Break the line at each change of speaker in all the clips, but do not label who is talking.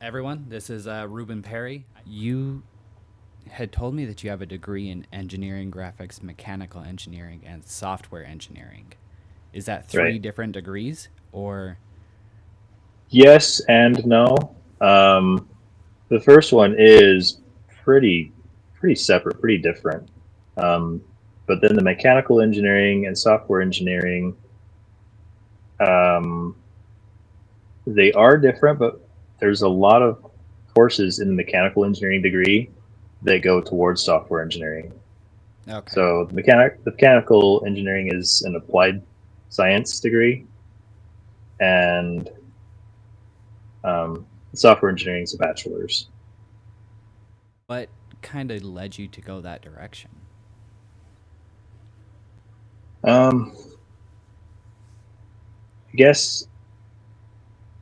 Everyone, this is Reuben Perry. You had told me that you have a degree in engineering, graphics, mechanical engineering, and software engineering. Is that three
Right.
different degrees, or
Yes and no. Um, the first one is pretty pretty separate, pretty different. Um, but then the mechanical engineering and software engineering, um, they are different, but there's a lot of courses in the mechanical engineering degree that go towards software engineering.
okay?
So the mechanical engineering is an applied science degree, and software engineering is a bachelor's.
What kind of led you to go that direction?
Um, I guess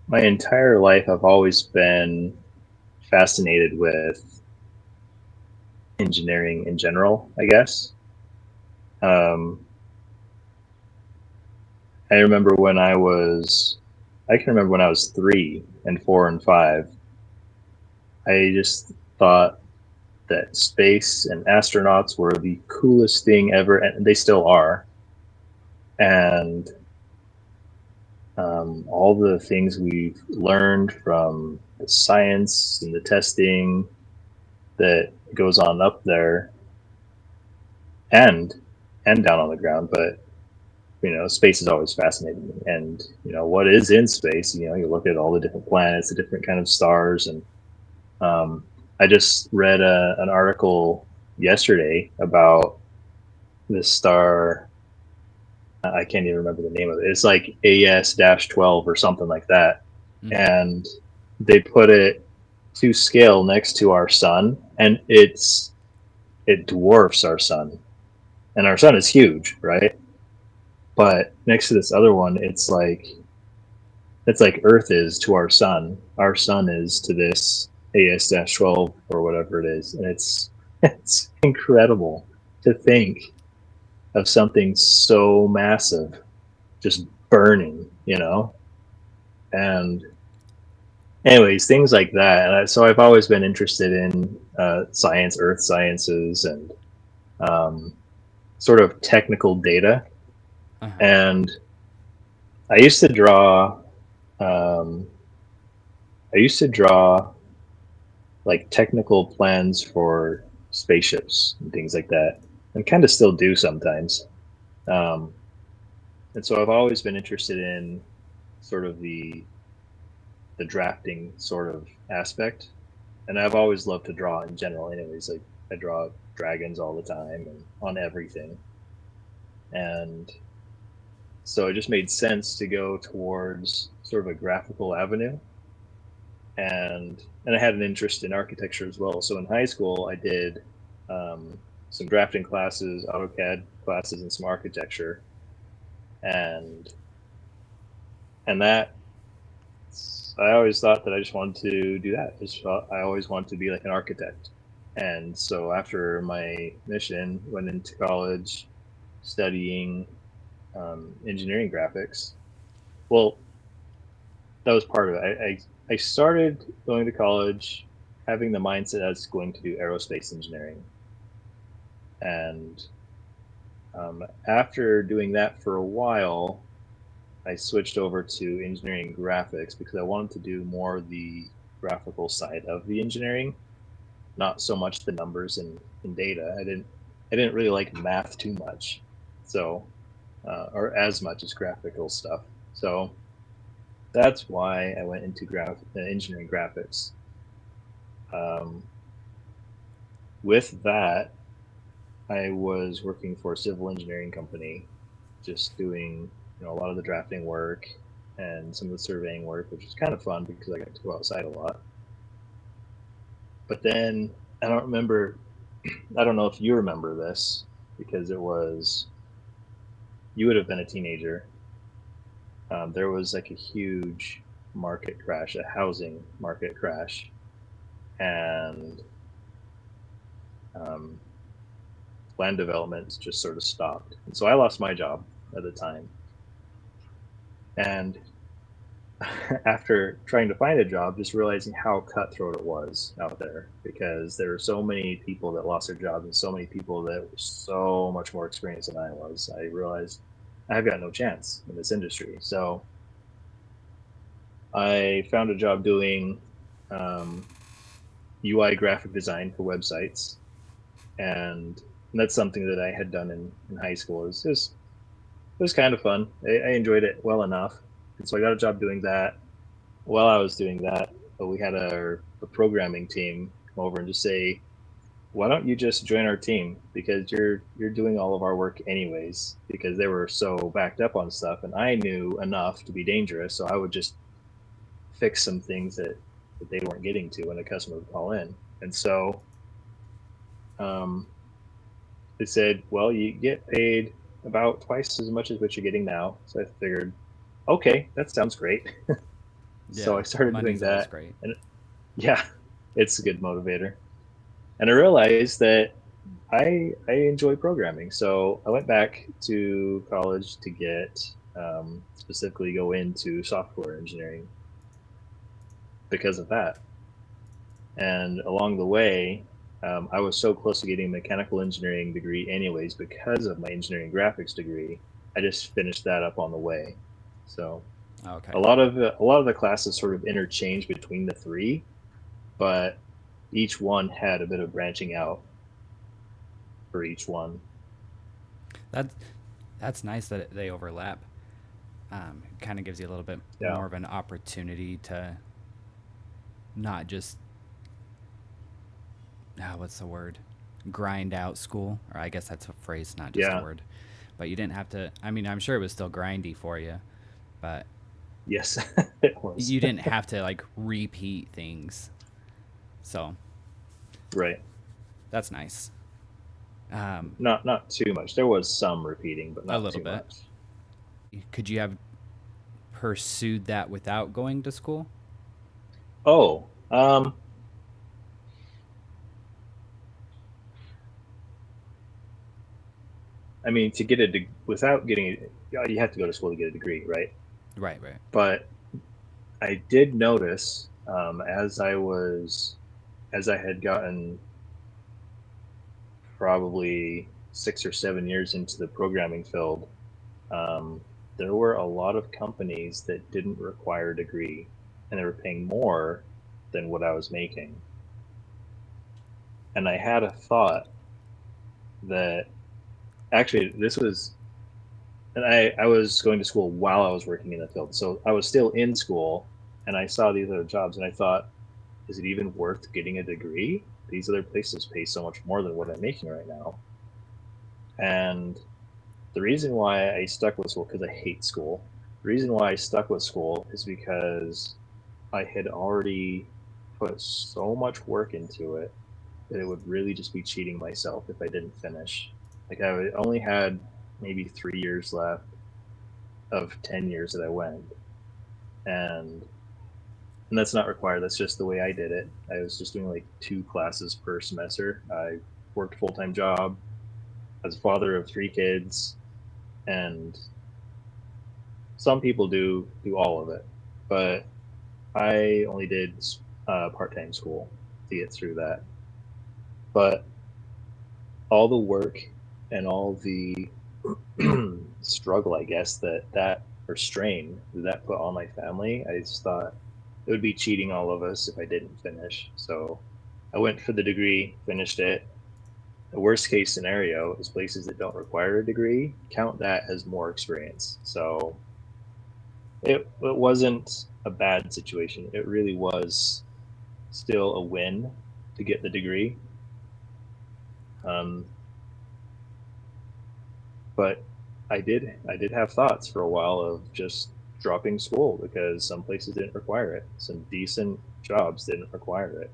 my entire life I've always been fascinated with engineering in general, I guess. Um, I remember when I can remember when I was 3 and 4 and 5, I just thought that space and astronauts were the coolest thing ever, and they still are. And all the things we've learned from the science and the testing that goes on up there and and down on the ground, but space has always fascinated me. And what is in space, you look at all the different planets, the different kind of stars. And um, I just read an article yesterday about this star. I can't even remember the name of it. It's like AS-12 or something like that.
Mm-hmm.
And they put it to scale next to our sun, and it dwarfs our sun. And our sun is huge, right? But next to this other one, it's like Earth is to our sun. Our sun is to this AS-12 or whatever it is, and it's incredible to think of something so massive just burning, And anyways, things like that. So I've always been interested in science, Earth sciences, and um, sort of technical data.
Uh huh.
And I used to draw. Um, I used to draw like technical plans for spaceships and things like that, and kind of still do sometimes. Um, and so I've always been interested in sort of the drafting sort of aspect, and I've always loved to draw in general. Anyways, like I draw dragons all the time and on everything, and so it just made sense to go towards sort of a graphical avenue. And I had an interest in architecture as well. So in high school, I did um, some drafting classes, AutoCAD classes, and some architecture, and and that I always thought that I just wanted to do that. Just thought I always wanted to be like an architect. And so after my mission, went into college studying engineering graphics. Well, that was part of it. I started going to college having the mindset I was going to do aerospace engineering. And after doing that for a while, I switched over to engineering graphics because I wanted to do more the graphical side of the engineering, not so much the numbers and data. I didn't really like math too much, so or as much as graphical stuff. So that's why I went into engineering graphics. Um, with that, I was working for a civil engineering company, just doing a lot of the drafting work and some of the surveying work, which was kind of fun because I got to go outside a lot. But then I don't remember. I don't know if you remember this because it was you would have been a teenager. There was like a huge market crash, a housing market crash, and um, land development just sort of stopped. And so I lost my job at the time, and after trying to find a job, just realizing how cutthroat it was out there because there were so many people that lost their jobs and so many people that were so much more experienced than I was. I realized I've got no chance in this industry. So I found a job doing um, UI graphic design for websites, and that's something that I had done in high school. It was kind of fun. I enjoyed it well enough, and so I got a job doing that. While I was doing that, we had a programming team come over and just say, "Why don't you just join our team? Because you're doing all of our work anyways." Because they were so backed up on stuff, and I knew enough to be dangerous, so I would just fix some things that they weren't getting to when a customer would call in. And so um, they said, "Well, you get paid about twice as much as what you're getting now." So I figured, okay, that sounds great. So
Yeah,
I started doing
money's always
that,
great.
and yeah, it's a good motivator. And I realized that I enjoy programming, so I went back to college to get specifically go into software engineering because of that. And along the way, I was so close to getting a mechanical engineering degree, anyways, because of my engineering graphics degree. I just finished that up on the way. So
Okay.
a lot of the classes sort of interchange between the three, but each one had a bit of branching out for each one.
That's that's nice that they overlap. It kind of gives you a little bit
Yeah,
more of an opportunity to not just what's the word, grind out school, or I guess that's a phrase, not just a
yeah,
word. But you didn't have to. I mean, I'm sure it was still grindy for you, but
yes, it was
you didn't have to like repeat things. So
right.
that's nice.
Not too much. There was some repeating, but
A
not
little
too
bit.
much.
Could you have pursued that without going to school?
Oh, I mean, to get without getting it, yeah, you have to go to school to get a degree, right?
Right, right.
But I did notice as I had gotten probably 6 or 7 years into the programming field, um, there were a lot of companies that didn't require a degree, and they were paying more than what I was making. And I had a thought that actually this was, and I was going to school while I was working in the field, so I was still in school, and I saw these other jobs, and I thought, is it even worth getting a degree? These other places pay so much more than what I'm making right now. And the reason why I stuck with school, because I hate school, the reason why I stuck with school is because I had already put so much work into it that it would really just be cheating myself if I didn't finish. Like only had maybe 3 years left of 10 years that I went. And and that's not required. That's just the way I did it. I was just doing like 2 classes per semester. I worked full time job as a father of 3 kids, and some people do all of it, but I only did part time school to get through that. But all the work and all the struggle, I guess that or strain that put on my family, I just thought it would be cheating all of us if I didn't finish. So I went for the degree, finished it. The worst case scenario is places that don't require a degree count that as more experience. So it wasn't a bad situation. It really was still a win to get the degree. Um, but I did have thoughts for a while of just dropping school because some places didn't require it. Some decent jobs didn't require it.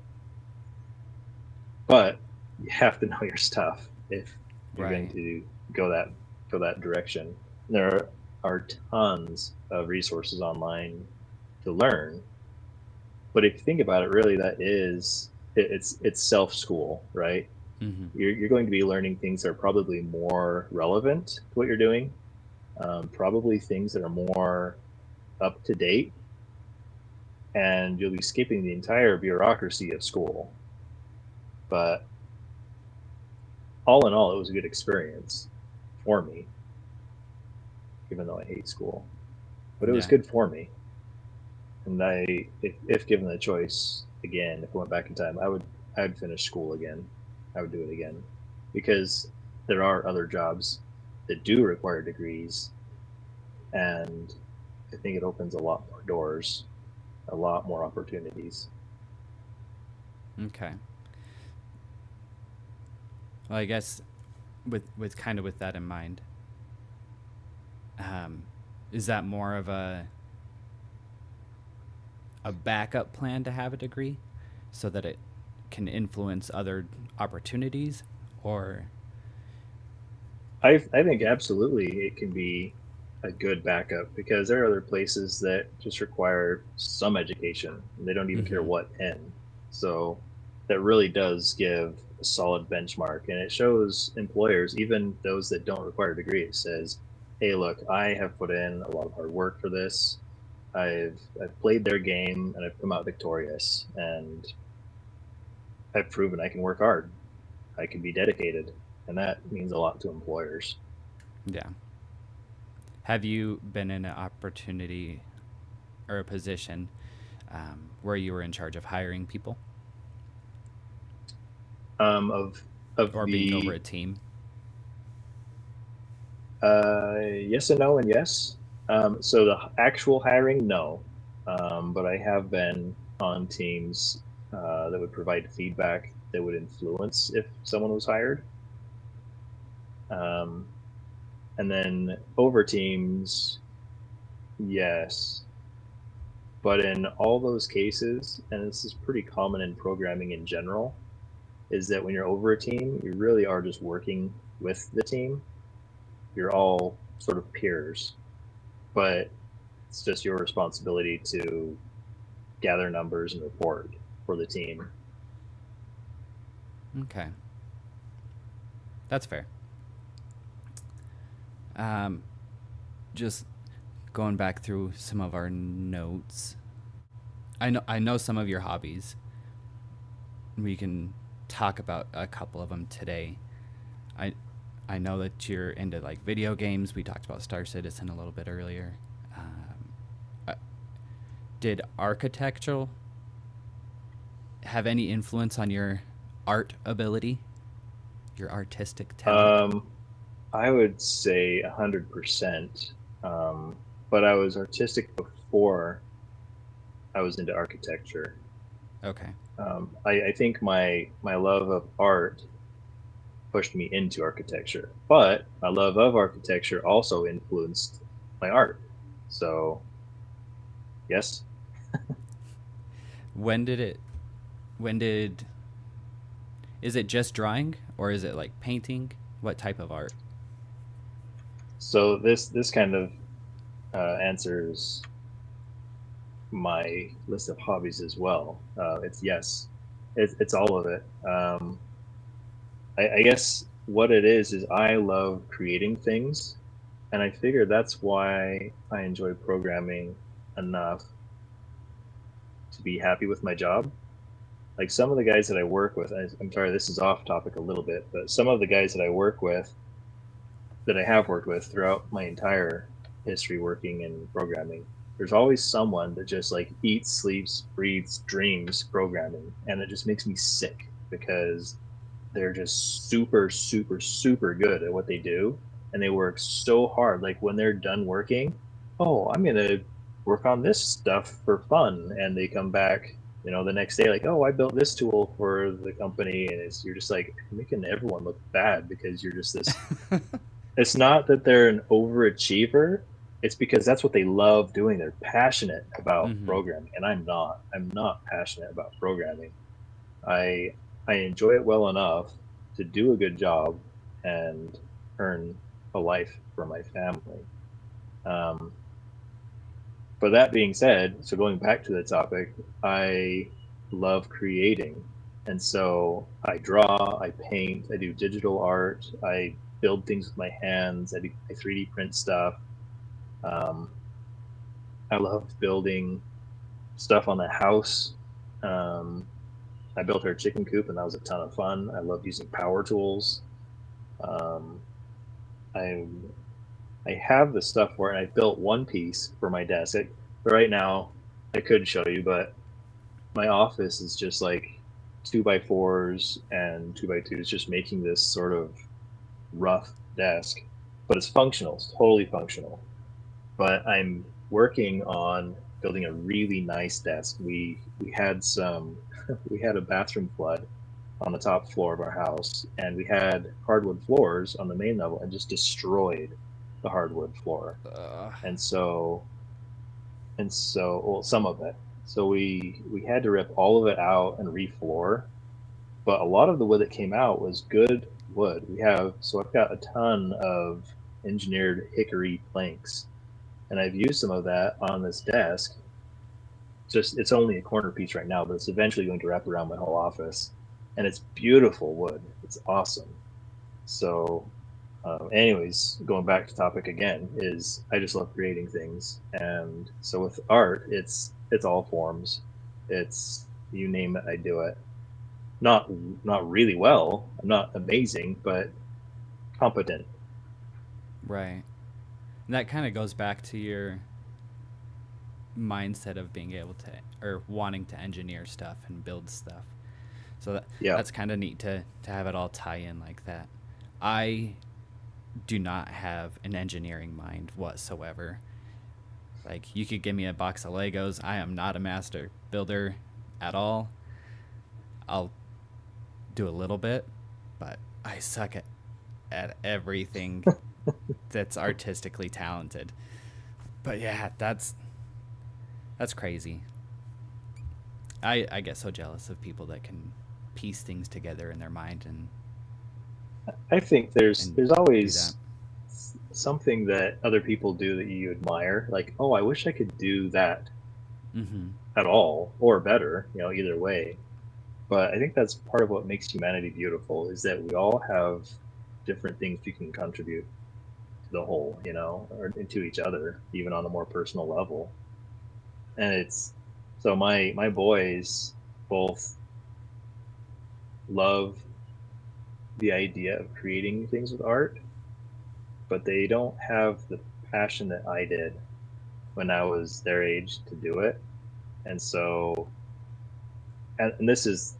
But you have to know your stuff if you're going
Right.
to go that go that direction. There are tons of resources online to learn, but if you think about it, really, it's self school, right?
Mm-hmm.
You're going to be learning things that are probably more relevant to what you're doing, probably things that are more up to date, and you'll be skipping the entire bureaucracy of school. But all in all, it was a good experience for me, even though I hate school. But it was
Yeah.
good for me. And if given the choice again, if I went back in time, I'd finish school again. I would do it again because there are other jobs that do require degrees, and I think it opens a lot more doors, a lot more opportunities.
Okay. Well, I guess with kind of with that in mind, um, is that more of a backup plan to have a degree so that it can influence other opportunities, or
I think absolutely it can be a good backup because there are other places that just require some education. And they don't even care
mm-hmm.
what end. So that really does give a solid benchmark, and it shows employers, even those that don't require a degree, it says, "Hey, look, I have put in a lot of hard work for this. I've played their game and I've come out victorious, and I've proven I can work hard. I can be dedicated." And that means a lot to employers.
Yeah. Have you been in an opportunity or a position where you were in charge of hiring people
Of of
or being over
the
a team?
yes and no and yes. So the actual hiring, no, but I have been on teams that would provide feedback that would influence if someone was hired. Um, and then over teams, yes, but in all those cases, and this is pretty common in programming in general, is that when you're over a team, you really are just working with the team. You're all sort of peers, but it's just your responsibility to gather numbers and report for the team.
Okay, that's fair. Um, just going back through some of our notes. I know some of your hobbies. We can talk about a couple of them today. I I know that you're into like video games. We talked about Star Citizen a little bit earlier. Uh, did architectural have any influence on your art ability, your artistic talent?
Um, I would say 100%. Um, but I was artistic before I was into architecture.
Okay.
I think my love of art pushed me into architecture, but my love of architecture also influenced my art. So yes.
When did it? When did? Is it just drawing or is it like painting? What type of art?
So this kind of answers my list of hobbies as well. It's yes, it's all of it. I guess what it is I love creating things, and I figure that's why I enjoy programming enough to be happy with my job. Like some of the guys that I work with, I'm sorry, this is off topic a little bit, but some of the guys that I work with, that I have worked with throughout my entire history working in programming, there's always someone that just like eats, sleeps, breathes, dreams programming, and it just makes me sick because they're just super, super, super good at what they do, and they work so hard. Like when they're done working, oh, I'm gonna work on this stuff for fun, and they come back, the next day, like, oh, I built this tool for the company, and you're just like making everyone look bad because you're just this. It's not that they're an overachiever. It's because that's what they love doing. They're passionate about
Mm-hmm.
programming, and I'm not. I'm not passionate about programming. I I enjoy it well enough to do a good job and earn a life for my family. Um, but that being said, so going back to the topic, I love creating. And so I draw, I paint, I do digital art, I build things with my hands, I 3D print stuff. Um, I love building stuff on the house. Um, I built her a chicken coop, and that was a ton of fun. I love using power tools. Um, I I have the stuff where I built one piece for my desk. Right now, I could show you, but my office is just like 2x4s and 2x2s, just making this sort of rough desk, but it's functional. It's totally functional. But I'm working on building a really nice desk. We had some we had a bathroom flood on the top floor of our house, and we had hardwood floors on the main level and just destroyed the hardwood floor.
Uh,
And so well, some of it. So we had to rip all of it out and refloor, but a lot of the wood that came out was good wood. I've got a ton of engineered hickory planks, and I've used some of that on this desk. Just it's only a corner piece right now, but it's eventually going to wrap around my whole office, and it's beautiful wood. It's awesome. So, anyways, going back to topic again, is I just love creating things, and so with art, it's all forms. It's you name it, I do it. Not not really well. I'm not amazing, but competent.
right. And that kind of goes back to your mindset of being able to or wanting to engineer stuff and build stuff. So
Yeah.
that's kind of neat to have it all tie in like that. I do not have an engineering mind whatsoever. Like you could give me a box of Legos, I am not a master builder at all. I'll do a little bit, but I suck at everything that's artistically talented. But yeah, that's crazy. I get so jealous of people that can piece things together in their mind
I think there's
and
there's
do that.
always something that other people do that you admire. Like, oh, I wish I could do that
Mm-hmm.
at all or better, either way. But I think that's part of what makes humanity beautiful is that we all have different things we can contribute to the whole, or into each other, even on a more personal level. And it's so my boys both love the idea of creating things with art, but they don't have the passion that I did when I was their age to do it. And so, and this is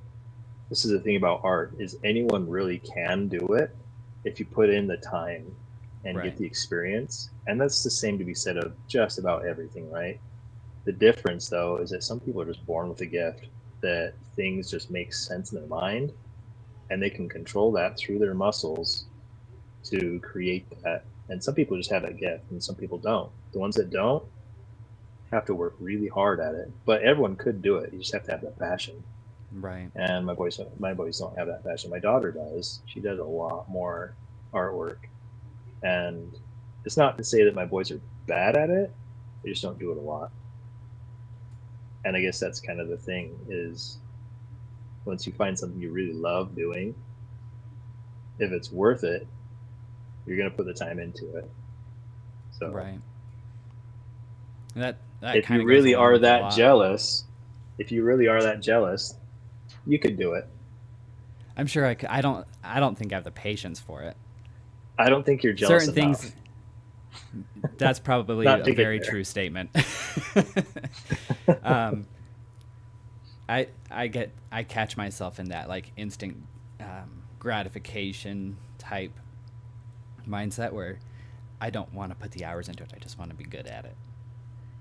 the thing about art is anyone really can do it if you put in the time and get
Right.
the experience. And that's the same to be said of just about everything, right? The difference though is that some people are just born with a gift that things just make sense in their mind, and they can control that through their muscles to create that. And some people just have that gift and some people don't. The ones that don't have to work really hard at it, but everyone could do it. You just have to have that passion.
Right.
And my boys don't have that passion. My daughter does. She does a lot more artwork, and it's not to say that my boys are bad at it. They just don't do it a lot. And I guess that's kind of the thing is once you find something you really love doing, if it's worth it, you're gonna put the time into it. So
Right. And that
if
kind
you
of goes
really
along
are
with a
that
lot.
jealous, if you really are that jealous, you could do it.
I'm sure I don't think I have the patience for it.
I don't think you're jealous
Certain
enough
things, that's probably
not
a
to get
very
there.
true statement. um, I catch myself in that like instant gratification type mindset where I don't want to put the hours into it. I just want to be good at it.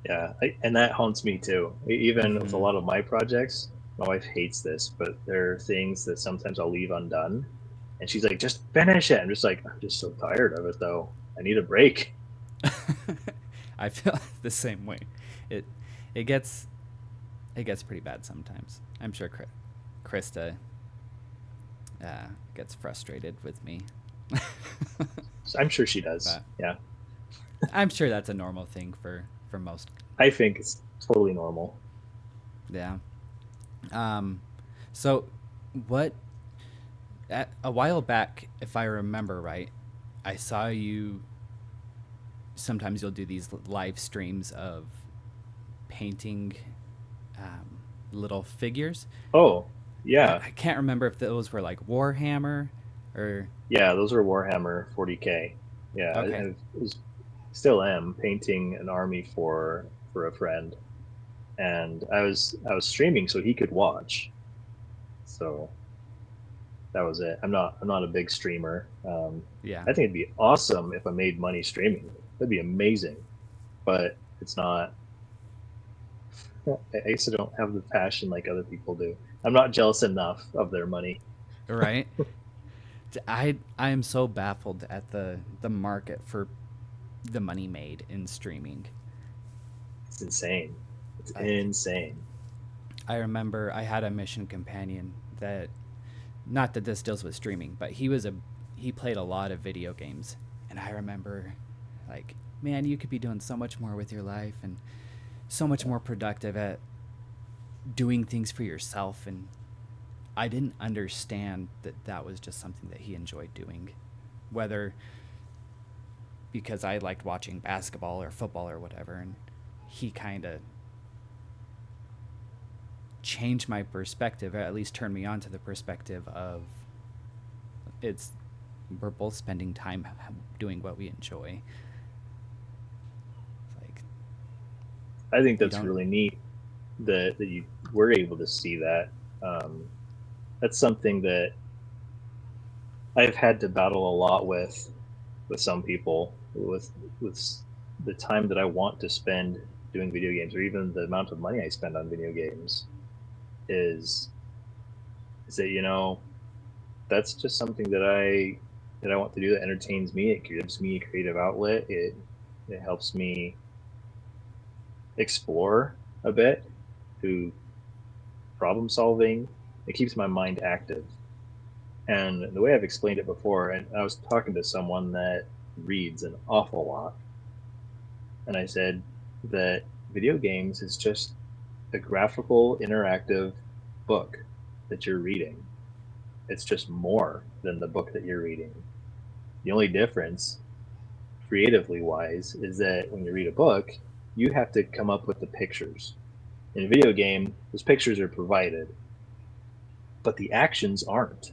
Yeah, and that haunts me too. Even with a
Mm-hmm.
lot of my projects, my wife hates this, but there are things that sometimes I'll leave undone, and she's like, "Just finish it." I'm just like, "I'm just so tired of it, though. I need a break."
I feel the same way. It it gets it gets pretty bad sometimes. I'm sure Krista gets frustrated with me,
So I'm sure she does.
but
Yeah,
I'm sure that's a normal thing for most.
I think it's totally normal.
Yeah. Um, so what a while back, if I remember right, I saw you. Sometimes you'll do these live streams of painting little figures.
Oh,
I,
yeah.
I can't remember if those were like Warhammer or
Yeah, those are Warhammer 40K. Yeah,
okay.
I was still am painting an army for a friend, and I was streaming so he could watch. So that was it. I'm not a big streamer.
Yeah.
I think it'd be awesome if I made money streaming. That'd be amazing. But it's not. I guess I don't have the passion like other people do. I'm not jealous enough of their money.
Right. I am so baffled at the market for the money made in streaming.
It's insane. It's
Like
insane.
I remember I had a mission companion that, not that this deals with streaming, but he played a lot of video games, and I remember like, man, you could be doing so much more with your life and so much more productive at doing things for yourself. And I didn't understand that that was just something that he enjoyed doing, whether because I liked watching basketball or football or whatever, and he kind of changed my perspective, or at least turned me on to the perspective of it's we're both spending time doing what we enjoy. It's like
I think
you
that's
don't.
really neat that you were able to see that. Um, that's something that I've had to battle a lot with some people with the time that I want to spend doing video games, or even the amount of money I spend on video games, is is that that's just something that I want to do that entertains me. It gives me a creative outlet. It helps me explore a bit through problem solving. It keeps my mind active. And the way I've explained it before, and I was talking to someone that reads an awful lot, and I said that video games is just a graphical, interactive book that you're reading. It's just more than the book that you're reading. The only difference, creatively wise, is that when you read a book, you have to come up with the pictures. In a video game, those pictures are provided, but the actions aren't.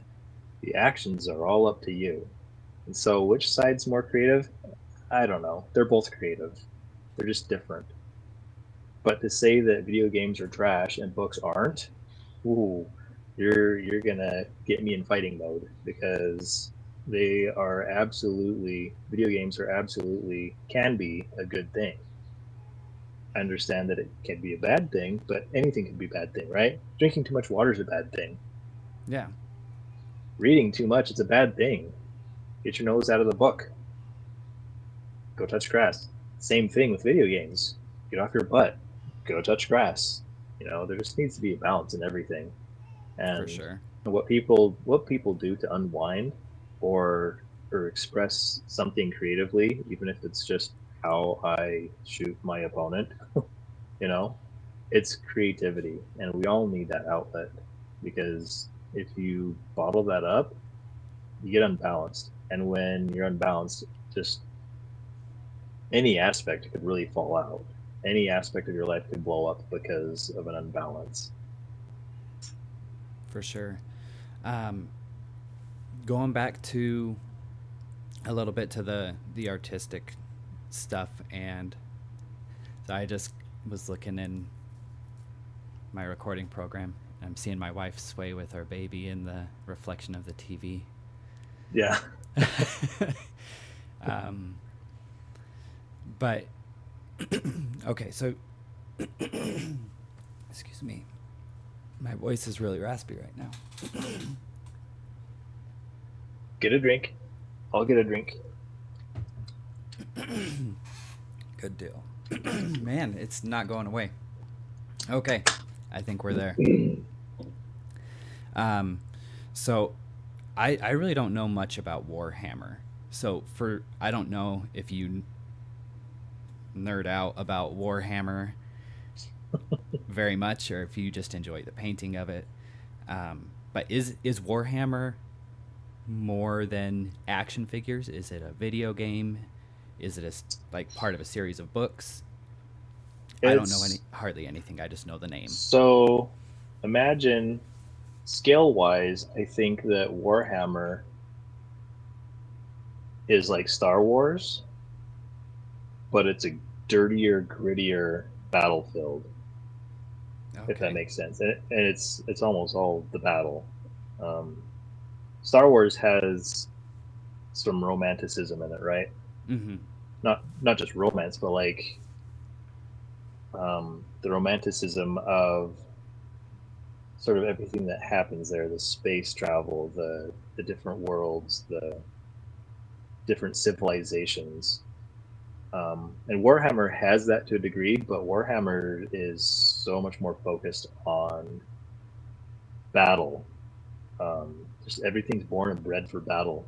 The actions are all up to you. And so, which side's more creative? I don't know. They're both creative. They're just different. But to say that video games are trash and books aren't, ooh, you're gonna get me in fighting mode, because they are absolutely video games are absolutely can be a good thing. I understand that it can be a bad thing, but anything can be a bad thing, right? Drinking too much water is a bad thing.
Yeah,
Reading too much, it's a bad thing. Get your nose out of the book. Go touch grass. Same thing with video games. Get off your butt. Go touch grass. There just needs to be a balance in everything.
for
And
sure.
what people do to unwind or express something creatively, even if it's just how I shoot my opponent, you know, it's creativity, and we all need that outlet, because if you bottle that up, you get unbalanced. And when you're unbalanced, just any aspect could really fall out. Any aspect of your life could blow up because of an unbalance.
For sure. Um, Going back to a little bit to the artistic stuff, and so I just was looking in my recording program. I'm seeing my wife sway with our baby in the reflection of the TV.
Yeah.
um, but okay, so excuse me, my voice is really raspy right now.
Get a drink. I'll get a drink.
Good deal. Man, it's not going away. Okay, I think we're there. Um, so I really don't know much about Warhammer. So I don't know if you nerd out about Warhammer very much, or if you just enjoy the painting of it. But is Warhammer more than action figures? Is it a video game? Is it like part of a series of books? I don't know
It's
hardly anything. I just know the name.
so imagine scale wise, I think that Warhammer is like Star Wars, but it's a dirtier, grittier battlefield, if that
Okay.
makes sense. And it's almost all the battle. Um, Star Wars has some romanticism in it, right?
Mm-hmm.
Not just romance, but like the romanticism of sort of everything that happens there, the space travel, the different worlds, the different civilizations. And Warhammer has that to a degree, but Warhammer is so much more focused on battle. Just everything's born and bred for battle.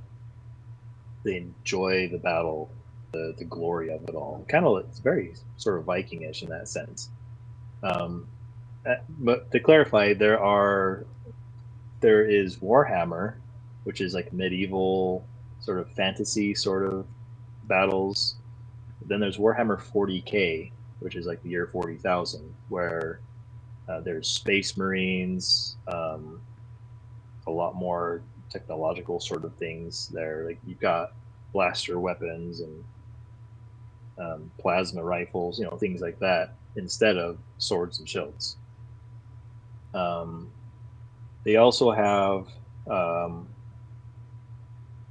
They enjoy the battle, the glory of it all. Kind of, it's very sort of Vikingish in that sense. Um, but to clarify, there is Warhammer, which is like medieval sort of fantasy sort of battles. Then there's Warhammer 40K, which is like the year 40,000, where there's space marines, a lot more technological sort of things there. Like you've got blaster weapons and plasma rifles, things like that, instead of swords and shields. Um, they also have um,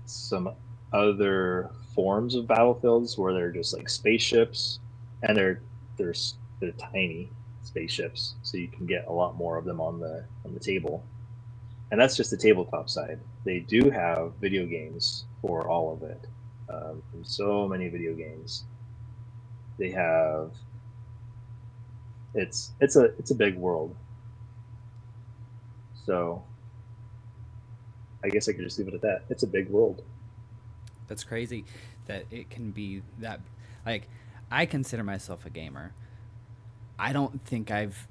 some other forms of battlefields where they're just like spaceships, and they're they're tiny spaceships, so you can get a lot more of them on the table. And that's just the tabletop side. They do have video games for all of it. So many video games. They have it's a big world. So I guess I could just leave it at that. It's a big world.
That's crazy that it can be that. Like, I consider myself a gamer. I don't think I've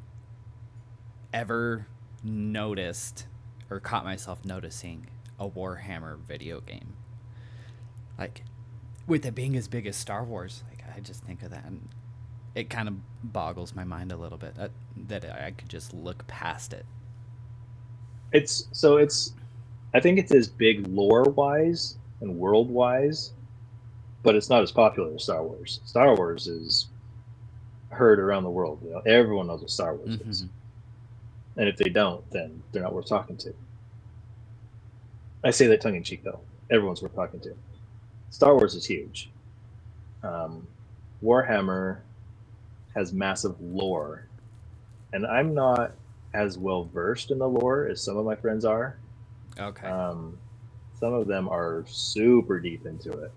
ever noticed or caught myself noticing a Warhammer video game. Like, with it being as big as Star Wars, like I just think of that and it kind of boggles my mind a little bit that I could just look past it.
It's I think it's as big lore wise and world wise, but it's not as popular as Star Wars. Star Wars is heard around the world. Everyone knows what Star Wars
Mm-hmm.
is, and if they don't, then they're not worth talking to. I say that tongue in cheek, though. Everyone's worth talking to. Star Wars is huge. Um, Warhammer has massive lore, and I'm not as well versed in the lore as some of my friends are.
Okay.
Um, some of them are super deep into it.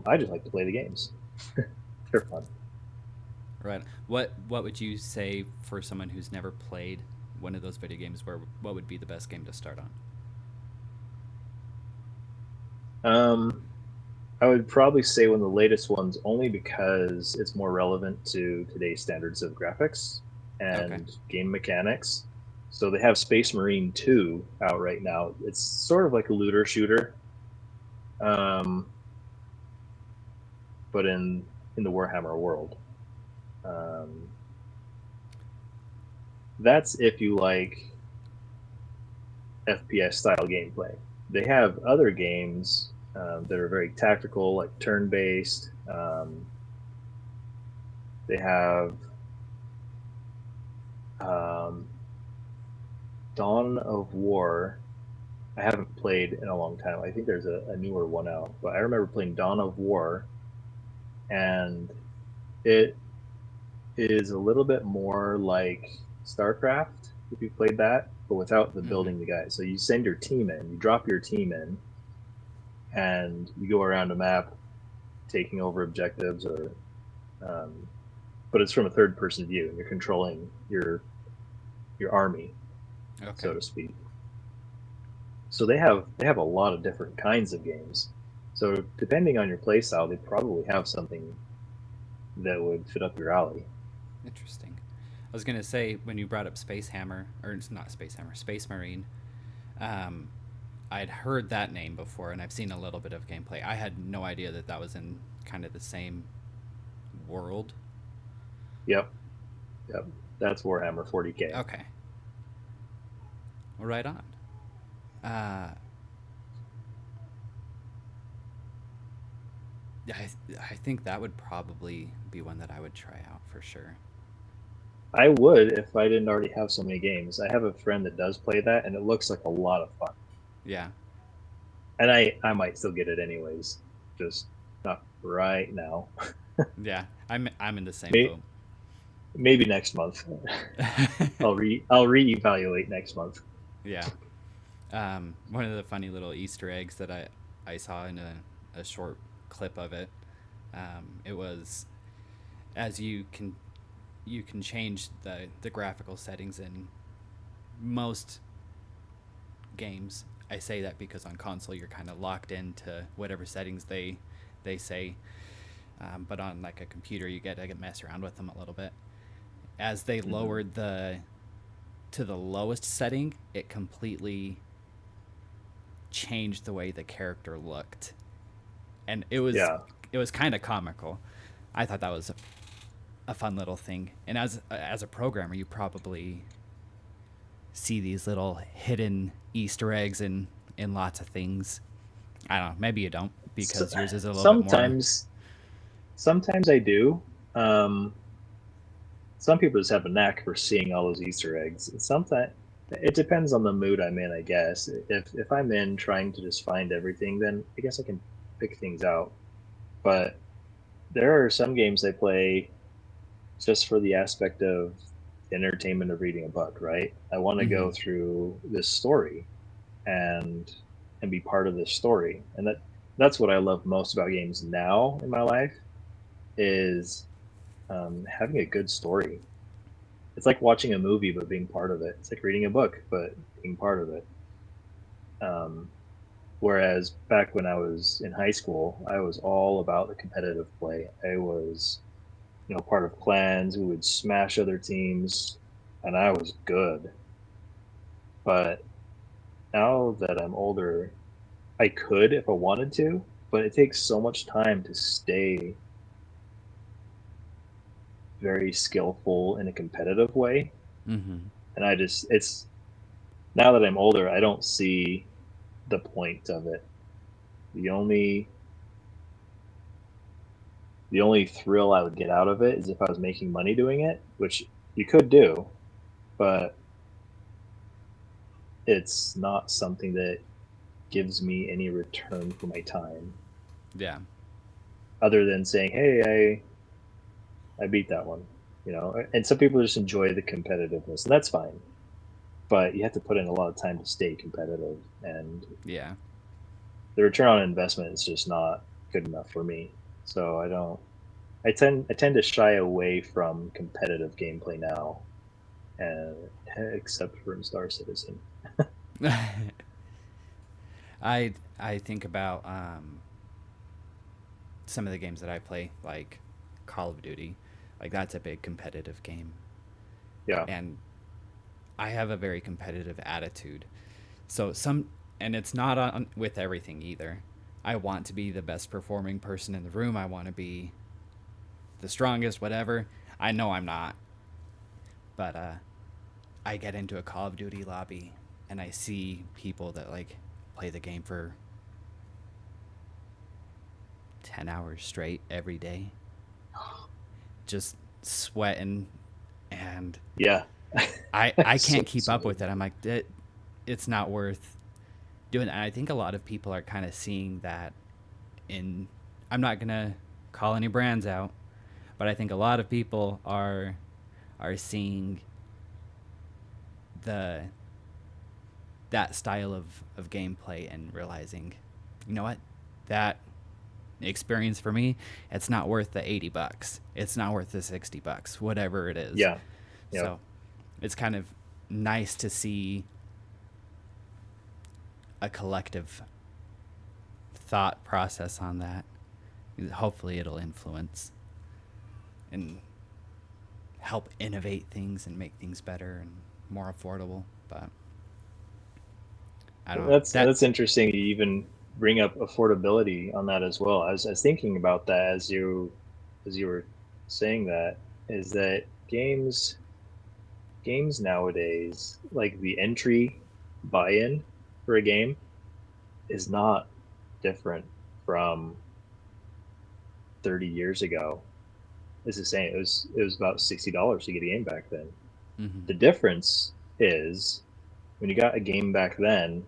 I just like to play the games. They're fun.
Right. What would you say for someone who's never played one of those video games? What would be the best game to start on?
Um, I would probably say one of the latest ones only because it's more relevant to today's standards of graphics
Okay.
and game mechanics. So they have Space Marine 2 out right now. It's sort of like a looter shooter, um, but in the Warhammer world. Um, that's if you like FPS style gameplay. They have other games that are very tactical, like turn based. They have um, Dawn of War. I haven't played in a long time. I think there's a newer one out, but I remember playing Dawn of War, and it is a little bit more like StarCraft if you played that, but without the
Mm-hmm.
building the guys. So you send your team in, you drop your team in, and you go around a map taking over objectives, or um, but it's from a third person view, and you're controlling your army,
Okay.
so to speak. So they have a lot of different kinds of games. So depending on your playstyle, they probably have something that would fit up your alley.
Interesting. I was gonna say when you brought up Space Hammer, or it's not Space Hammer, Space Marine. Um, I'd heard that name before, and I've seen a little bit of gameplay. I had no idea that that was in kind of the same world.
Yep, yep. That's Warhammer 40K.
Okay, well, right on. Uh, I I think that would probably be one that I would try out for sure.
I would if I didn't already have so many games. I have a friend that does play that, and it looks like a lot of fun.
Yeah,
And I might still get it anyways, just not right now.
yeah. I'm in the same
May,
boat.
maybe next month. I'll reevaluate next month.
Yeah. One of the funny little Easter eggs that I saw in a short clip of it. It was as you can change the graphical settings in most games. I say that because on console you're kind of locked into whatever settings they say, but on like a computer you get to mess around with them a little bit. As they
Mm-hmm.
lowered the to the lowest setting, it completely changed the way the character looked, and
Yeah.
it was kind of comical. I thought that was a fun little thing. And as a programmer, you probably see these little hidden Easter eggs in lots of things. I don't know. Maybe you don't
So,
because yours is a little bit more.
sometimes sometimes I do. Some people just have a knack for seeing all those Easter eggs. Sometimes it depends on the mood I'm in, I guess. If I'm in trying to just find everything, then I guess I can pick things out. But there are some games I play just for the aspect of entertainment of reading a book, right? I want to
Mm-hmm.
go through this story and be part of this story. And that's what I love most about games now in my life is having a good story. It's like watching a movie but being part of it. It's like reading a book but being part of it. Um, whereas back when I was in high school, I was all about the competitive play. I was, part of clans. We would smash other teams, and I was good. But now that I'm older, I could if I wanted to, but it takes so much time to stay very skillful in a competitive way.
Mm-hmm.
And it's now that I'm older, I don't see the point of it. The only the only thrill I would get out of it is if I was making money doing it, which you could do, but it's not something that gives me any return for my time
Yeah.
other than saying, "Hey, I beat that one." And some people just enjoy the competitiveness, and that's fine. But you have to put in a lot of time to stay competitive, and
Yeah.
the return on investment is just not good enough for me. So I don't. I tend to shy away from competitive gameplay now, and except for in Star Citizen.
I think about some of the games that I play, like Call of Duty. Like that's a big competitive game,
Yeah,
and I have a very competitive attitude. So some, and it's not on with everything either. I want to be the best performing person in the room. I want to be the strongest, whatever. I know I'm not, but I get into a Call of Duty lobby and I see people that like play the game for 10 hours straight every day, just sweating, and
yeah.
I
So
can't keep up with it. I'm like, it's not worth doing that. And I think a lot of people are kind of seeing that in. I'm not gonna call any brands out, but I think a lot of people are seeing the that style of gameplay and realizing, you know what, that experience for me, it's not worth the $80. It's not worth the $60, whatever it is.
yeah, yeah.
So it's kind of nice to see a collective thought process on that. Hopefully, it'll influence and help innovate things and make things better and more affordable. But I don't know. That
That's interesting. You even bring up affordability on that as well. I was thinking about that as you were saying that. is that games nowadays, like the entry buy-in for a game is not different from 30 years ago. It's the same. It was about $60 to get a game back then.
Mm-hmm.
The difference is when you got a game back then,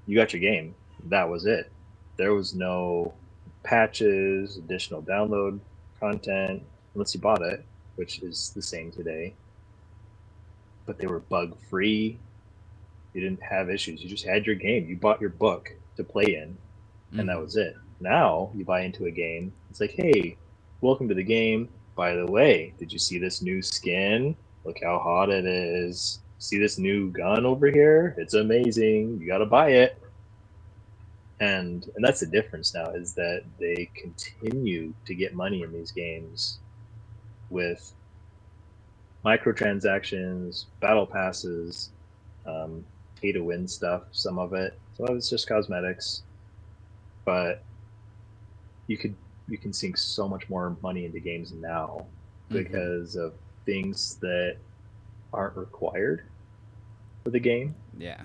you got your game. That was it. There was no patches, additional download content, unless you bought it, which is the same today. But they were bug free. You didn't have issues. You just had your game. You bought your book to play in, and that
Mm-hmm.
was it. Now you buy into a game. It's like, hey, welcome to the game. By the way, did you see this new skin? Look how hot it is. See this new gun over here? It's amazing. You got to buy it. And that's the difference now is that they continue to get money in these games with microtransactions, battle passes, um, pay to win stuff. Some of it's just cosmetics, but you could you can sink so much more money into games now
Mm-hmm.
because of things that aren't required for the game,
Yeah.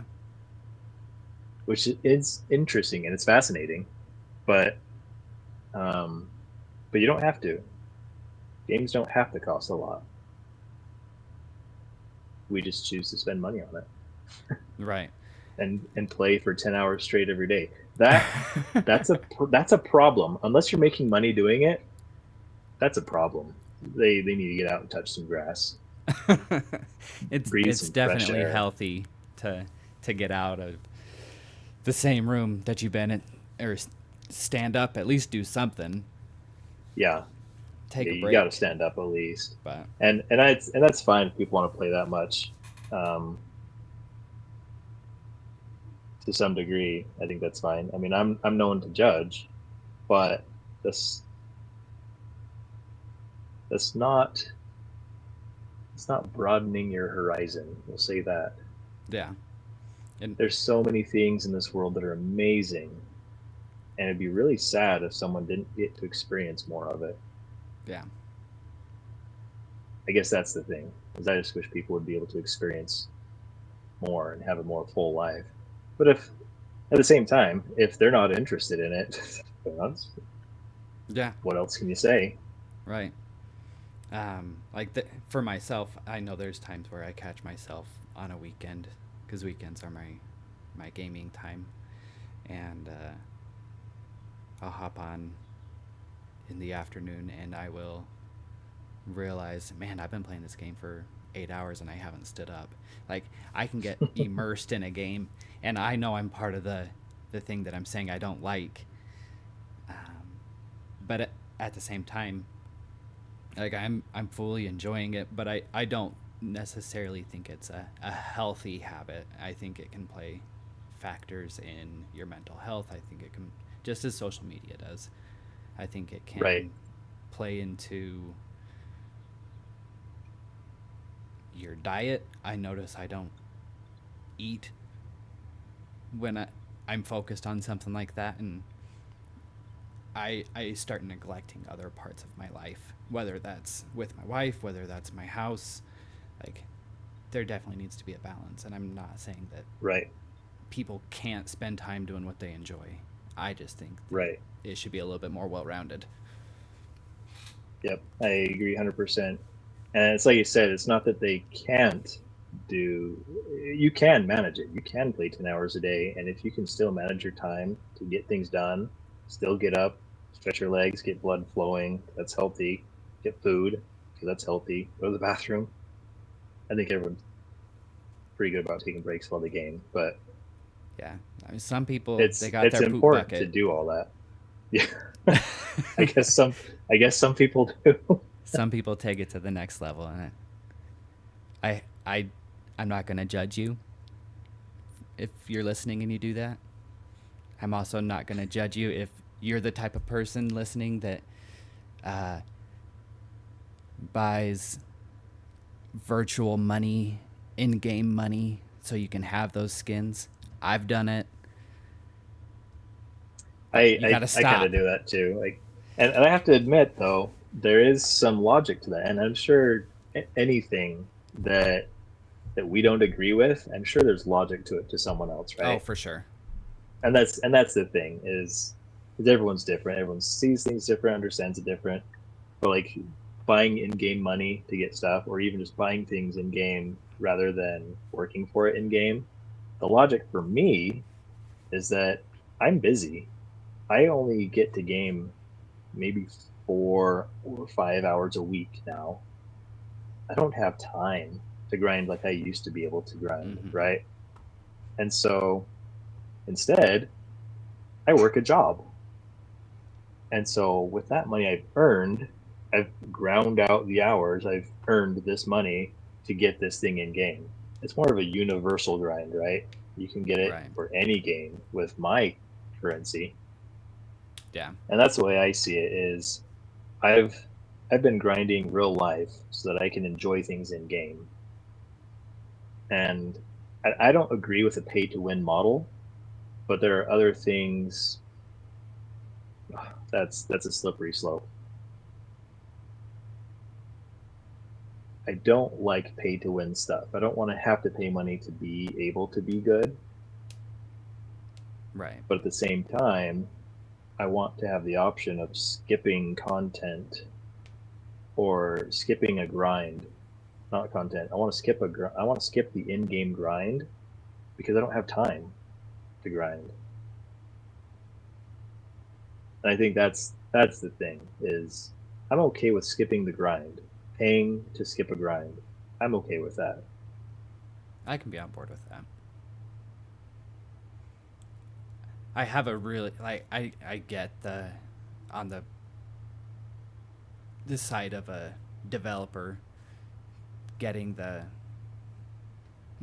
which is interesting and it's fascinating. But um, but you don't have to. Games don't have to cost a lot. We just choose to spend money on it
Right.
and play for 10 hours straight every day. That's a problem. Unless you're making money doing it, that's a problem. They need to get out and touch some grass, breathe
It's
some fresh
definitely
air.
healthy to get out of the same room that you've been in, or stand up, at least do something,
Yeah,
take
yeah,
a
you got to
break.
stand up at least,
But
and that's fine if people want to play that much. Um, to some degree, I think that's fine. I mean, I'm no one to judge, but this that's not it's not broadening your horizon. We'll say that.
yeah, and
There's so many things in this world that are amazing, and it'd be really sad if someone didn't get to experience more of it.
yeah,
I guess that's the thing. Is I just wish people would be able to experience more and have a more full life. But if at the same time, if they're not interested in it,
yeah,
what else can you say?
right. For myself, I know there's times where I catch myself on a weekend, because weekends are my gaming time, and I'll hop on in the afternoon, and I will realize, man, I've been playing this game for 8 hours and I haven't stood up. Like, I can get immersed in a game, and I know I'm part of the thing that I'm saying I don't like. Um, but at the same time, like, I'm fully enjoying it, but I don't necessarily think it's a healthy habit. I think it can play factors in your mental health. I think it can, just as social media does. I think it
Right.
can play into your diet. I notice I don't eat when I'm focused on something like that, and I start neglecting other parts of my life, whether that's with my wife, whether that's my house. Like, there definitely needs to be a balance, and I'm not saying that
Right.
people can't spend time doing what they enjoy. I just think that
Right.
it should be a little bit more well-rounded.
Yep. I agree 100%. And it's like you said, it's not that they can't do, you can manage it. You can play 10 hours a day. And if you can still manage your time to get things done, still get up, stretch your legs, get blood flowing, that's healthy. Get food, because that's healthy. Go to the bathroom. I think everyone's pretty good about taking breaks while they game, but
Yeah, I mean, some people, they
it's
got
it's
their poop
important to
bucket.
do all that. Yeah. I guess some I guess some people do.
Some people take it to the next level, and I I I'm not gonna judge you if you're listening and you do that. I'm also not gonna judge you if you're the type of person listening that uh, buys virtual money, in-game money, so you can have those skins. I've done it, but
I
you
I,
gotta
I kind of
stop.
do that too. Like, and I have to admit though, there is some logic to that, and I'm sure anything that we don't agree with, I'm sure there's logic to it to someone else,
Oh,
right?
for sure.
And that's the thing is everyone's different. Everyone sees things different, understands it different. But like buying in-game money to get stuff, or even just buying things in game rather than working for it in game, the logic for me is that I'm busy. I only get to game maybe 4 or 5 hours a week now. I don't have time to grind like I used to be able to grind,
Mm-hmm.
right? And so instead, I work a job. And so with that money I've earned, I've ground out the hours, I've earned this money to get this thing in game. It's more of a universal grind, right? You can get it
Right.
for any game with my currency.
Yeah.
And that's the way I see it is I've I've been grinding real life so that I can enjoy things in game. And I don't agree with a pay to win model, but there are other things that's a slippery slope. I don't like pay to win stuff. I don't want to have to pay money to be able to be good,
Right.
but at the same time, I want to have the option of skipping content or skipping a grind, not content. I want to skip the in-game grind because I don't have time to grind. And I think that's the thing is I'm okay with skipping the grind, paying to skip a grind. I'm okay with that.
I can be on board with that. I have a really like I get the on the side of a developer getting the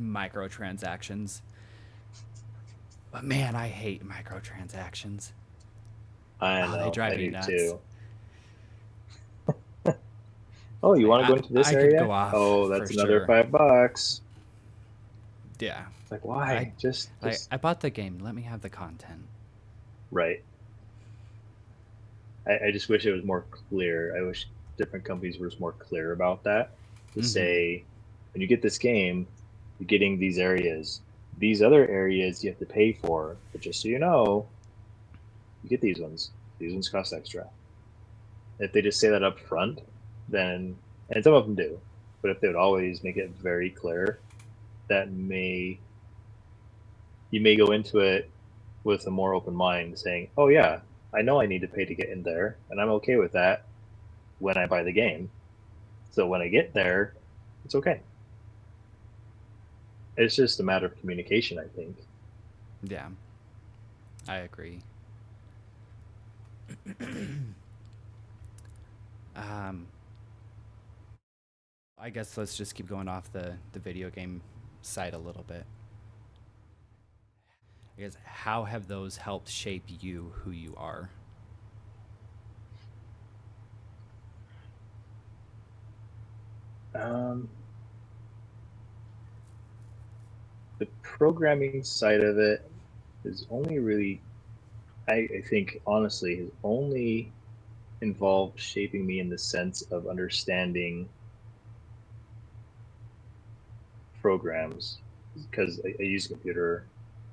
microtransactions. But man, I hate microtransactions.
I
Oh, they
know,
drive
I
me
do
nuts.
too. Oh, you
Like
want to go into this
I could
area?
go off
Oh,
for
that's another
sure.
$5.
Yeah.
It's like,
I
why? Just
I bought the game. Let me have the content.
right. I just wish it was more clear. I wish different companies were more clear about that. To
Mm-hmm.
say, when you get this game, you're getting these areas. These other areas you have to pay for, but just so you know, you get these ones. These ones cost extra. If they just say that up front, then and some of them do, but if they would always make it very clear, that may you may go into it with a more open mind, saying, "Oh yeah, I know I need to pay to get in there, and I'm okay with that when I buy the game. So when I get there, it's okay." It's just a matter of communication, I think.
Yeah, I agree. Um, I guess let's just keep going off the video game side a little bit. I guess how have those helped shape you who you are?
Um, the programming side of it is only really, I think, honestly, has only involved shaping me in the sense of understanding programs because I use a computer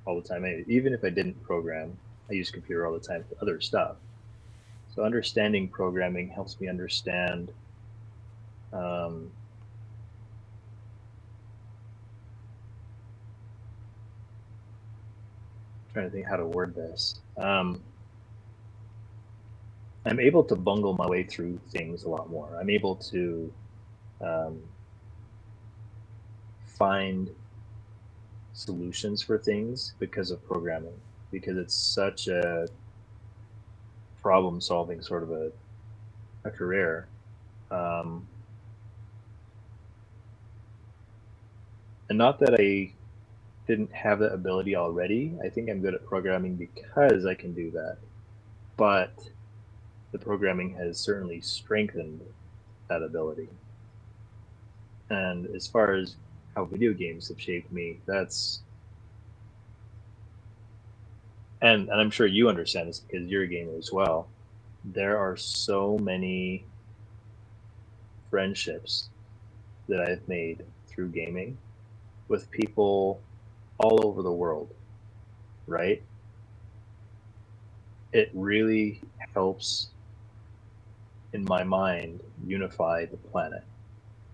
all the time. Even if I didn't program, I use computer all the time for other stuff. So understanding programming helps me understand um, trying to think how to word this. I'm able to bungle my way through things a lot more. I'm able to um, find solutions for things because of programming, because it's such a problem solving sort of a career. Um, and not that I didn't have that ability already. I think I'm good at programming because I can do that. But the programming has certainly strengthened that ability. And as far as how video games have shaped me, that's and I'm sure you understand this because you're a gamer as well. There are so many. friendships that I've made through gaming with people all over the world, right? It really helps, in my mind, unify the planet.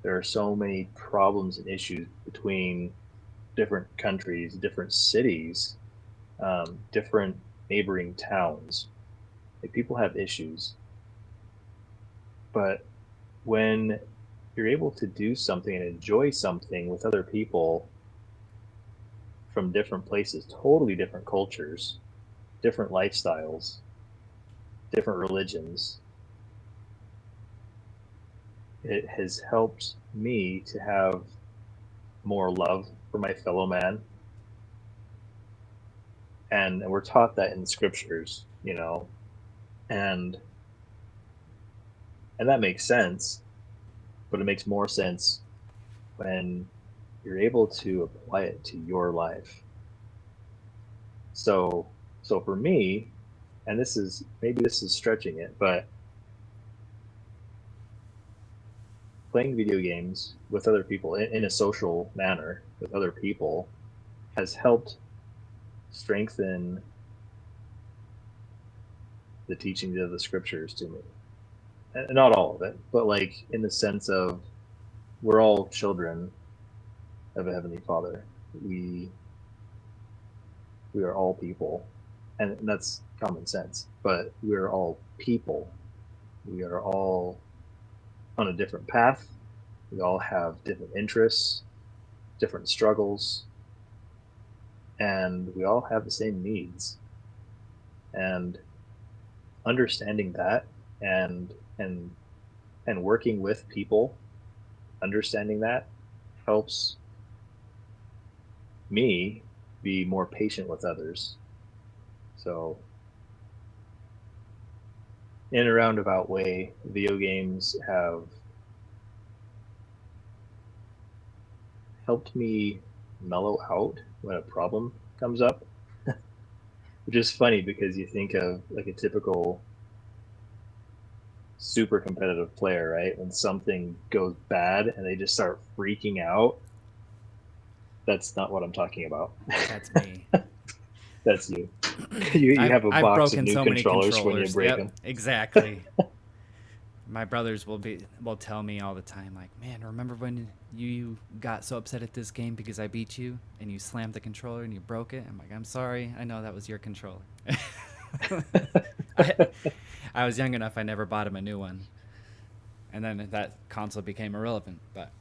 There are so many problems and issues between different countries, different cities, different neighboring towns. Like people have issues, but when you're able to do something and enjoy something with other people from different places, totally different cultures, different lifestyles, different religions, it has helped me to have more love for my fellow man. And we're taught that in scriptures, and and that makes sense, but it makes more sense when you're able to apply it to your life. So for me, and this is stretching it, but playing video games with other people in a social manner with other people has helped strengthen the teachings of the scriptures to me. And not all of it, but like in the sense of we're all children of a heavenly Father. We we are all people, and that's common sense. But we are all people. We are all on a different path. We all have different interests, different struggles, and we all have the same needs. And understanding that and and and working with people, understanding that helps me be more patient with others. So in a roundabout way, video games have helped me mellow out when a problem comes up, which is funny because you think of like a typical super competitive player, right? When something goes bad and they just start freaking out, that's not what I'm talking about.
That's me.
That's you. You have a
I've
box of
broken
new
so many
controllers when you
controllers.
break
Yep,
them.
exactly. My brothers will tell me all the time, like, "Man, remember when you got so upset at this game because I beat you and you slammed the controller and you broke it?" I'm like, "I'm sorry. I know that was your controller." I I was young enough. I never bought him a new one, and then that console became irrelevant. But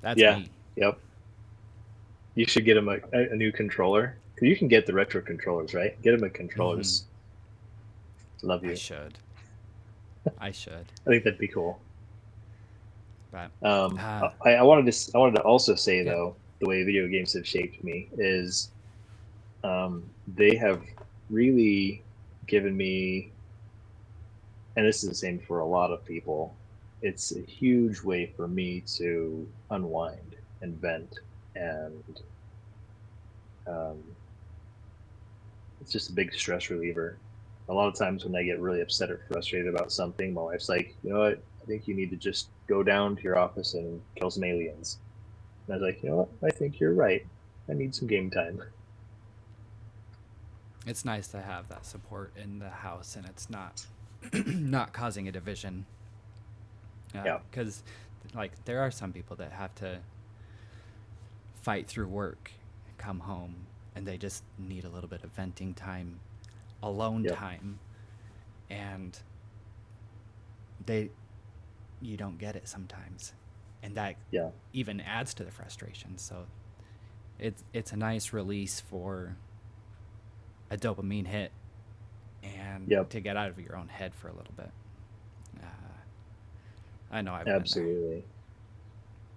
that's
Yeah.
me.
Yep. You should get him a new controller. You can get the retro controllers, right? Get him a
Hmm.
controllers. Love
I
you.
should. I should.
I think that'd be cool.
But
I wanted to also say
yeah.
though, the way video games have shaped me is they have really given me, and this is the same for a lot of people. It's a huge way for me to unwind and vent, and um, it's just a big stress reliever. A lot of times when I get really upset or frustrated about something, my wife's like, you know what? I think you need to just go down to your office and kill some aliens. And I was like, you know what? I think you're right. I need some game time.
It's nice to have that support in the house, and it's not not causing a division.
Yeah.
Because, like, there are some people that have to fight through work, come home, and they just need a little bit of venting time, alone
Yep.
time, and they you don't get it sometimes, and that
Yeah.
even adds to the frustration. So it's a nice release for a dopamine hit and
Yep.
to get out of your own head for a little bit. Uh, I know I've been there.
Absolutely.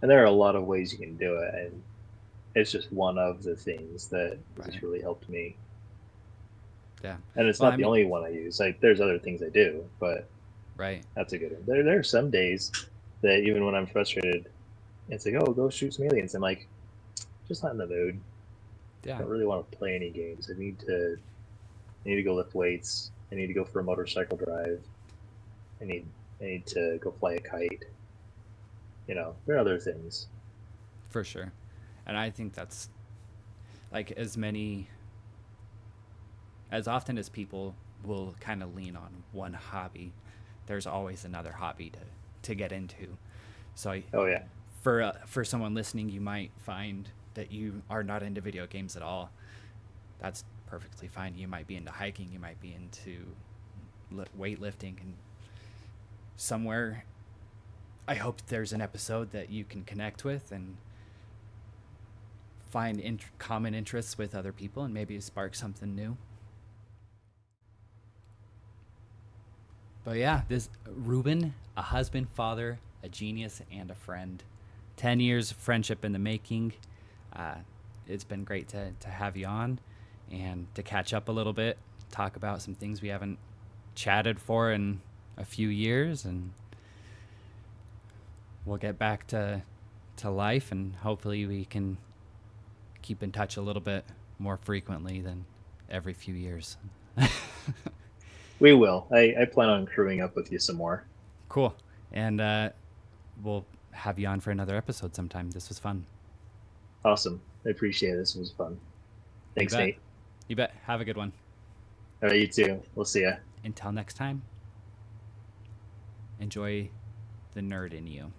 And there are a lot of ways you can do it, and it's just one of the things that has just
Right.
really helped me.
Yeah.
And it's
Well,
not
I
the
mean,
only one I use. Like there's other things I do, but
right.
that's a good one. There are some days that even when I'm frustrated, it's like, oh, go shoot some aliens. I'm like, just not in the mood. I
Yeah.
don't really want to play any games. I need to go lift weights. I need to go for a motorcycle drive. I need I need to go fly a kite. there are other things.
For sure. And I think that's like as often as people will kind of lean on one hobby, there's always another hobby to get into. So
Oh yeah.
for someone listening, you might find that you are not into video games at all. That's perfectly fine. You might be into hiking, you might be into weightlifting, and somewhere I hope there's an episode that you can connect with and find common interests with other people and maybe spark something new. But yeah, this Reuben, a husband, father, a genius, and a friend. 10 years of friendship in the making. Uh, it's been great to have you on and to catch up a little bit, talk about some things we haven't chatted for in a few years, and we'll get back to life, and hopefully we can keep in touch a little bit more frequently than every few years.
We will. I plan on crewing up with you some more.
Cool. And we'll have you on for another episode sometime. This was fun.
Awesome. I appreciate it. This was fun.
You
Thanks,
bet.
Nate.
You bet. Have a good one.
All right, you too. We'll see ya.
Until next time, enjoy the nerd in you.